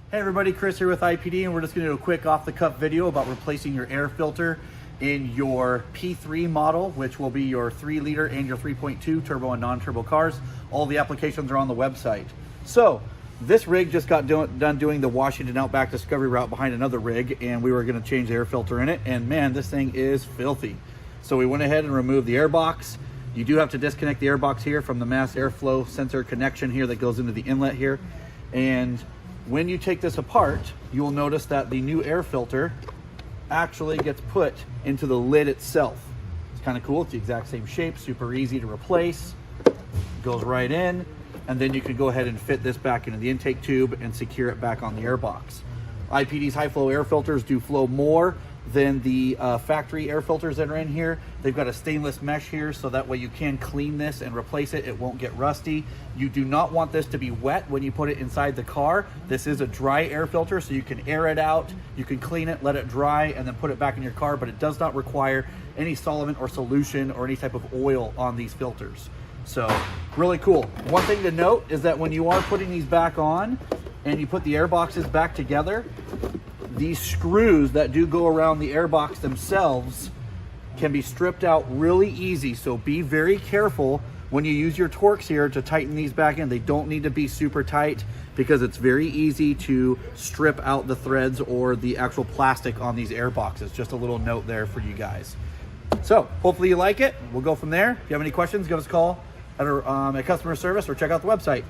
Hey everybody, Chris here with IPD, and we're just going to do a quick off-the-cuff video about replacing your air filter in your P3 model, which will be your 3-liter and your 3.2 turbo and non-turbo cars. All the applications are on the website. So this rig just got done doing the Washington Outback Discovery route behind another rig, and we were going to change the air filter in it, and man, this thing is filthy. So we went ahead and removed the air box. You do have to disconnect the air box here from the mass airflow sensor connection here that goes into the inlet here. And when you take this apart, you will notice that the new air filter actually gets put into the lid itself. It's kind of cool. It's the exact same shape, super easy to replace. Goes right in, and then you can go ahead and fit this back into the intake tube and secure it back on the air box. IPD's high flow air filters do flow more than the factory air filters that are in here. They've got a stainless mesh here, so that way you can clean this and replace it. It won't get rusty. You do not want this to be wet when you put it inside the car. This is a dry air filter, so you can air it out, you can clean it, let it dry, and then put it back in your car, but it does not require any solvent or solution or any type of oil on these filters. So really cool. One thing to note is that when you are putting these back on and you put the air boxes back together, these screws that do go around the air box themselves can be stripped out really easy. So be very careful when you use your Torx here to tighten these back in. They don't need to be super tight because it's very easy to strip out the threads or the actual plastic on these air boxes. Just a little note there for you guys. So hopefully you like it. We'll go from there. If you have any questions, give us a call at customer service or check out the website.